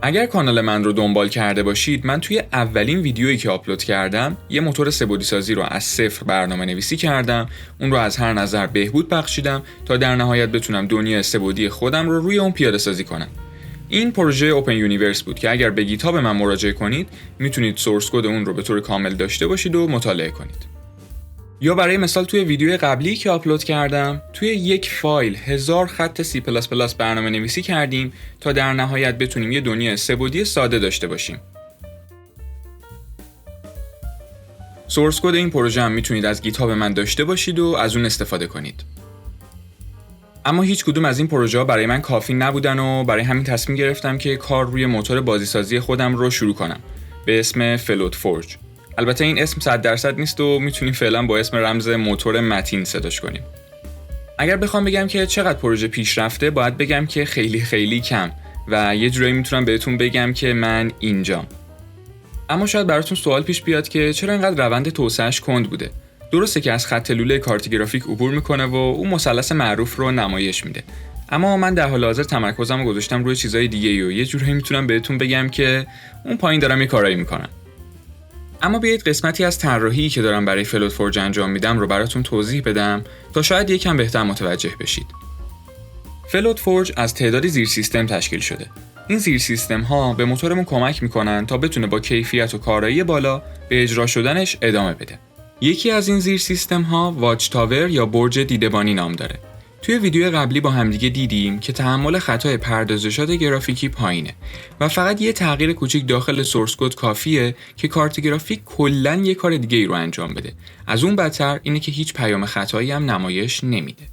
اگر کانال من رو دنبال کرده باشید، من توی اولین ویدیویی که آپلود کردم یه موتور سه‌بعدی سازی رو از صفر برنامه‌نویسی کردم، اون رو از هر نظر بهبود بخشیدم تا در نهایت بتونم دنیای سه‌بعدی خودم رو روی اون پیاده سازی کنم. این پروژه اوپن یونیورس بود که اگر به گیتاب من مراجعه کنید، میتونید سورس کد اون رو به طور کامل داشته باشید و مطالعه کنید. یا برای مثال توی ویدیو قبلی که آپلود کردم، توی یک فایل 1000 خط C++ برنامه نویسی کردیم تا در نهایت بتونیم یه دنیای سه‌بعدی ساده داشته باشیم. سورس کد این پروژه هم میتونید از گیتاب من داشته باشید و از اون استفاده کنید. اما هیچ کدوم از این پروژه ها برای من کافی نبودن و برای همین تصمیم گرفتم که کار روی موتور بازیسازی خودم رو شروع کنم به اسم فلوت فورج. البته این اسم 100% نیست و میتونیم فعلا با اسم رمز موتور متین صداش کنیم. اگر بخوام بگم که چقدر پروژه پیش رفته، باید بگم که خیلی کم و یه جورایی میتونم بهتون بگم که من اینجام. اما شاید براتون سوال پیش بیاد که چرا اینقدر روند توسعه‌اش کند بوده. درسته که از خط لوله کارت گرافیک عبور میکنه و اون مثلث معروف رو نمایش میده. اما من در حال حاضر تمرکزم رو گذاشتم روی چیزای دیگه و یه جورایی میتونم بهتون بگم که اون پایین دارم یه کارایی میکنم. اما بیایید قسمتی از طراحی که دارم برای فلوت فورج انجام میدم رو براتون توضیح بدم تا شاید یکم بهتر متوجه بشید. فلوت فورج از تعدادی زیر سیستم تشکیل شده. این زیر سیستم ها به موتورمون کمک میکنن تا بتونه با کیفیت و کارایی بالا به اجرا شدنش ادامه بده. یکی از این زیر سیستم ها واچ تاور یا برج دیدبانی نام داره. توی ویدیو قبلی با همدیگه دیدیم که تحمل خطای پردازشات گرافیکی پایینه و فقط یه تغییر کوچیک داخل سورس کد کافیه که کارت گرافیک کلاً یه کار دیگه‌ای رو انجام بده. از اون بدتر اینه که هیچ پیام خطایی هم نمایش نمیده.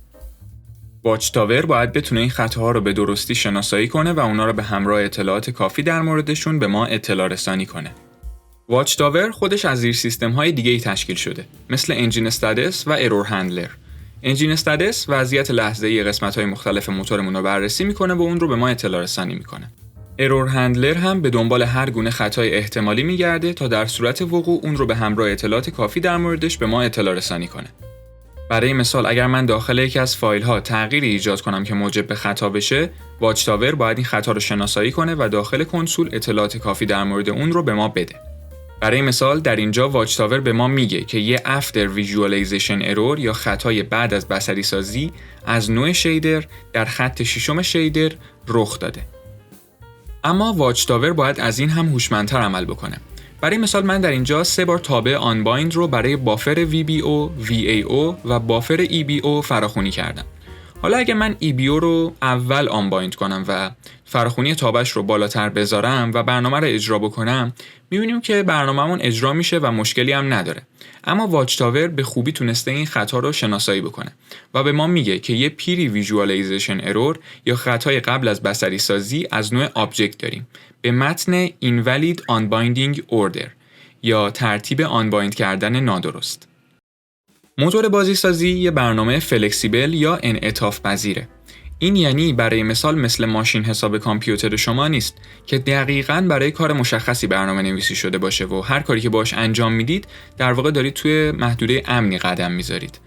واچ تاور باید بتونه این خطاها رو به درستی شناسایی کنه و اونا رو به همراه اطلاعات کافی در موردشون به ما اطلاع رسانی کنه. واچ تاور خودش از زیر سیستم‌های دیگه‌ای تشکیل شده، مثل انجین استاتس و ارور هندلر. انجین استاتس وضعیت لحظه‌ای قسمت‌های مختلف موتورمون رو بررسی می‌کنه و اون رو به ما اطلاع رسانی می‌کنه. ارور هندلر هم به دنبال هر گونه خطای احتمالی می‌گرده تا در صورت وقوع اون رو به همراه اطلاعات کافی در موردش به ما اطلاع رسانی کنه. برای مثال اگر من داخل یکی از فایل‌ها تغییری ایجاد کنم که موجب به خطا بشه، واچ تاور باید این خطا رو شناسایی کنه و داخل کنسول اطلاعات کافی در مورد اون رو به ما بده. برای مثال در اینجا واچ تاور به ما میگه که یه افتر ویژوالایزیشن ارور یا خطای بعد از بصری سازی از نوع شیدر در خط ششم شیدر رخ داده. اما واچ تاور باید از این هم هوشمندتر عمل بکنه. برای مثال من در اینجا 3 بار تابع آنبایند رو برای بافر VBO، VAO و بافر EBO فراخوانی کردم. حالا اگه من EBO رو اول آنبایند کنم و فراخوانی تابعش رو بالاتر بذارم و برنامه رو اجرا بکنم، می‌بینیم که برنامه‌مون اجرا میشه و مشکلی هم نداره. اما واچ تاور به خوبی تونسته این خطا رو شناسایی بکنه و به ما میگه که یه پیری ویژوالایزیشن ارور یا خطای قبل از بصری سازی از نوع آبجکت داریم به متن invalid unbinding order یا ترتیب آنبایند کردن نادرست. موتور بازیسازی یه برنامه فلکسیبل یا انعطاف پذیره. این یعنی برای مثال مثل ماشین حساب کامپیوتر شما نیست که دقیقاً برای کار مشخصی برنامه نویسی شده باشه و هر کاری که باش انجام میدید در واقع دارید توی محدوده امنی قدم میذارید.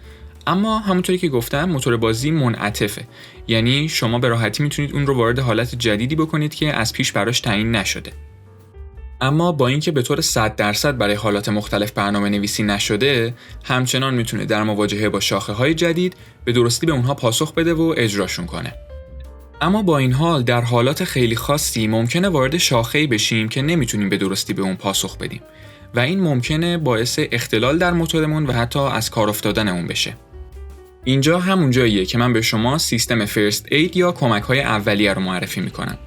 اما همونطوری که گفتم موتور بازی منعطفه، یعنی شما به راحتی میتونید اون رو وارد حالت جدیدی بکنید که از پیش براش تعیین نشده. اما با اینکه به طور 100% برای حالات مختلف برنامه نویسی نشده، همچنان میتونه در مواجهه با شاخه‌های جدید به درستی به اونها پاسخ بده و اجراشون کنه. اما با این حال در حالات خیلی خاصی ممکنه وارد شاخه‌ای بشیم که نمیتونیم به درستی به اون پاسخ بدیم و این ممکنه باعث اختلال در موتورمون و حتی از کار افتادن اون بشه. اینجا همون جاییه که من به شما سیستم فرست اید یا کمک‌های اولیه رو معرفی میکنم.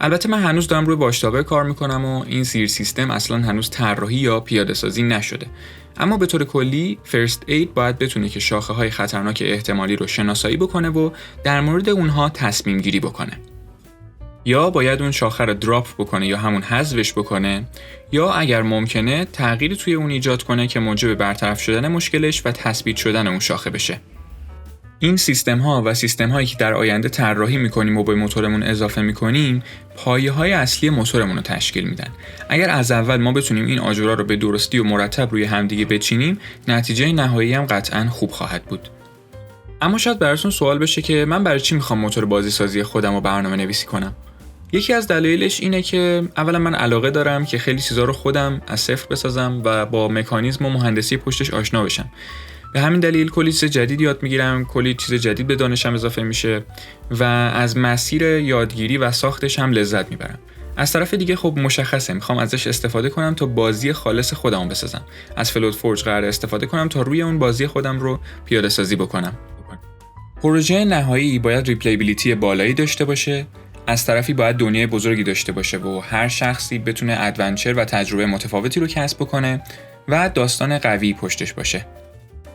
البته من هنوز دارم روی واچ تاور کار میکنم و این زیر سیستم اصلا هنوز طراحی یا پیاده سازی نشده. اما به طور کلی فرست اید باید بتونه که شاخه‌های خطرناک احتمالی رو شناسایی بکنه و در مورد اونها تصمیم گیری بکنه. یا باید اون شاخه رو دراپ بکنه یا همون حذفش بکنه، یا اگر ممکنه تغییری توی اون ایجاد کنه که موجب برطرف شدن مشکلش و تثبیت شدن اون شاخه بشه. این سیستم ها و سیستم هایی که در آینده طراحی میکنیم و به موتورمون اضافه میکنیم پایه های اصلی موتورمون رو تشکیل میدن. اگر از اول ما بتونیم این آجرها رو به درستی و مرتب روی همدیگه بچینیم، نتیجه نهایی هم قطعاً خوب خواهد بود. اما شاید براتون سوال بشه که من برای چی میخوام موتور بازی سازی خودم رو برنامه نویسی کنم؟ یکی از دلایلش اینه که اولا من علاقه دارم که خیلی چیزا رو خودم از صفر بسازم و با مکانیزم و مهندسی پشتش آشنا بشم. به همین دلیل کلی چیز جدید یاد میگیرم، کلی چیز جدید به دانشم اضافه میشه و از مسیر یادگیری و ساختش هم لذت میبرم. از طرف دیگه خب مشخصه میخوام ازش استفاده کنم تا بازی خالص خودمو بسازم. از فلوت فورج قراره استفاده کنم تا روی اون بازی خودم رو پیاده سازی بکنم. پروژه نهایی باید ریپلیبیلیتی بالایی داشته باشه، از طرفی باید دنیای بزرگی داشته باشه و هر شخصی بتونه ادونچر و تجربه متفاوتی رو کسب بکنه و داستان قوی پشتش باشه.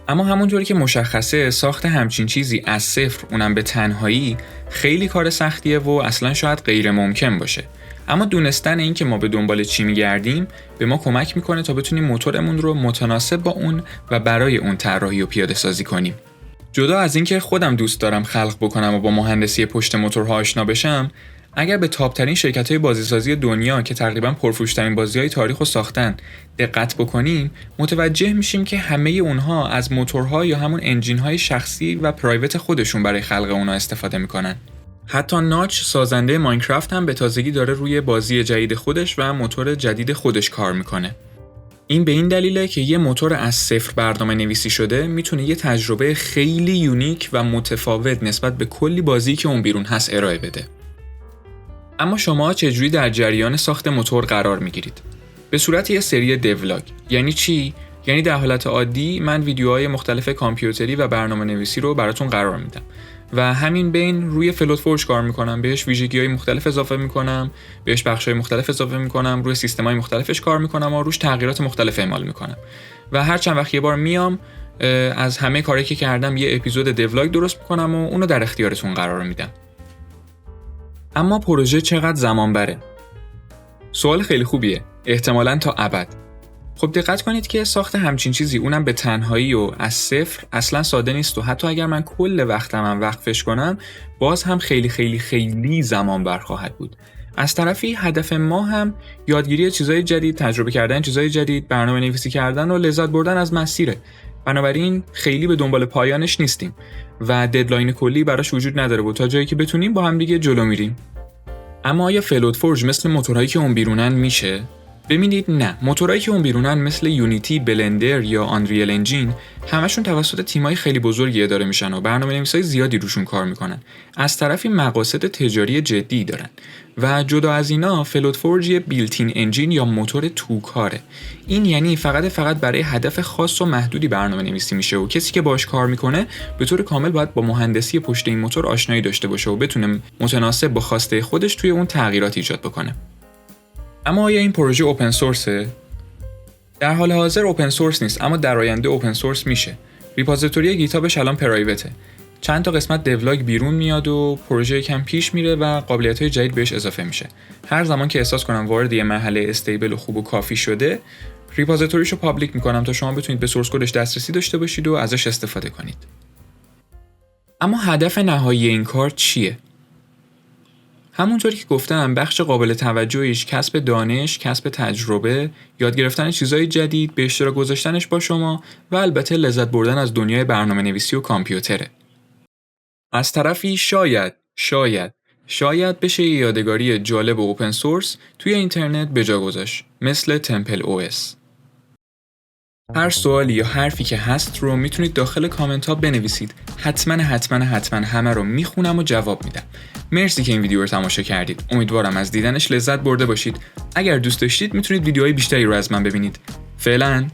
اما همونطوری که مشخصه ساخت همچین چیزی از صفر، اونم به تنهایی، خیلی کار سختیه و اصلا شاید غیر ممکن باشه. اما دونستن این که ما به دنبال چی میگردیم به ما کمک میکنه تا بتونیم موتورمون رو متناسب با اون و برای اون طراحی و پیاده سازی کنیم. جدا از اینکه خودم دوست دارم خلق بکنم و با مهندسی پشت موتورها آشنا بشم، اگر به تاپ‌ترین شرکت‌های بازیسازی دنیا که تقریباً پرفروش‌ترین بازی‌های تاریخ رو ساختن دقت بکنیم، متوجه میشیم که همه اونها از موتورها یا همون انجین‌های شخصی و پرایوت خودشون برای خلق اونها استفاده میکنن. حتی ناچ سازنده ماینکرافت هم به تازگی داره روی بازی جدید خودش و موتور جدید خودش کار میکنه. این به این دلیله که یه موتور از صفر برنامه نویسی شده میتونه یه تجربه خیلی یونیک و متفاوت نسبت به کلی بازی که اون بیرون هست ارائه بده. اما شما چجوری در جریان ساخت موتور قرار میگیرید؟ به صورت یه سری دیولاگ. یعنی چی؟ یعنی در حالت عادی من ویدیوهای مختلف کامپیوتری و برنامه نویسی رو براتون قرار میدم و همین بین روی فلوت فورج کار میکنم، بهش ویژگی‌های مختلف اضافه میکنم، بهش بخش‌های مختلف اضافه میکنم، روی سیستم‌های مختلفش کار میکنم و روش تغییرات مختلف اعمال میکنم و هر چند وقت یه بار میام از همه کاری که کردم یه اپیزود دیولاگ درست میکنم و اونو در اختیارتون قرار میدم. اما پروژه چقدر زمان بره؟ سوال خیلی خوبیه. احتمالاً تا ابد. خب دقت کنید که ساخت همچین چیزی، اونم به تنهایی و از صفر، اصلا ساده نیست و حتی اگر من کل وقتم وقفش کنم باز هم خیلی خیلی خیلی زمان بر خواهد بود. از طرفی هدف ما هم یادگیری چیزای جدید، تجربه کردن چیزای جدید، برنامه نویسی کردن و لذت بردن از مسیره. بنابراین خیلی به دنبال پایانش نیستیم و ددلاین کلی براش وجود نداره و تا جایی که بتونیم با هم دیگه جلو میریم. اما آیا فلوت فورج مثل موتورهایی که اون بیرونن میشه؟ ببینید نه، موتورهایی که اون بیرونن مثل یونیتی، بلندر یا آنریل انجین همشون توسط تیمای خیلی بزرگی اداره میشن و برنامه‌نویسای زیادی روشون کار میکنن. از طرفی مقاصد تجاری جدی دارن و جدا از اینا فلوت فورج یه بیلتین انجین یا موتور توکاره. این یعنی فقط برای هدف خاص و محدودی برنامه‌نویسی میشه و کسی که باش کار میکنه به طور کامل باید با مهندسی پشت این موتور آشنایی داشته باشه و بتونه متناسب با خواسته خودش توی اون تغییرات ایجاد بکنه. اما آیا این پروژه اوپن سورسه؟ در حال حاضر اوپن سورس نیست، اما در آینده اوپن سورس میشه. ریپوزیتوری گیتابش الان پرایوته. چند تا قسمت دیولاگ بیرون میاد و پروژه کم پیش میره و قابلیت‌های جدید بهش اضافه میشه. هر زمان که احساس کنم وارد یه مرحله استیبل و خوب و کافی شده، ریپوزیتوریشو پابلیک میکنم تا شما بتونید به سورس کدش دسترسی داشته باشید و ازش استفاده کنید. اما هدف نهایی این کار چیه؟ همونطوری که گفتم بخش قابل توجهیش کسب دانش، کسب تجربه، یاد گرفتن چیزای جدید، به اشتراک گذاشتنش با شما و البته لذت بردن از دنیای برنامه‌نویسی و کامپیوتره. از طرفی شاید بشه یه یادگاری جالب و اوپن سورس توی اینترنت به جا گذاشت، مثل تمپل او اس. هر سوالی یا حرفی که هست رو میتونید داخل کامنت ها بنویسید. حتما همه رو میخونم و جواب میدم. مرسی که این ویدیو رو تماشا کردید. امیدوارم از دیدنش لذت برده باشید. اگر دوست داشتید میتونید ویدیوهای بیشتری رو از من ببینید. فعلا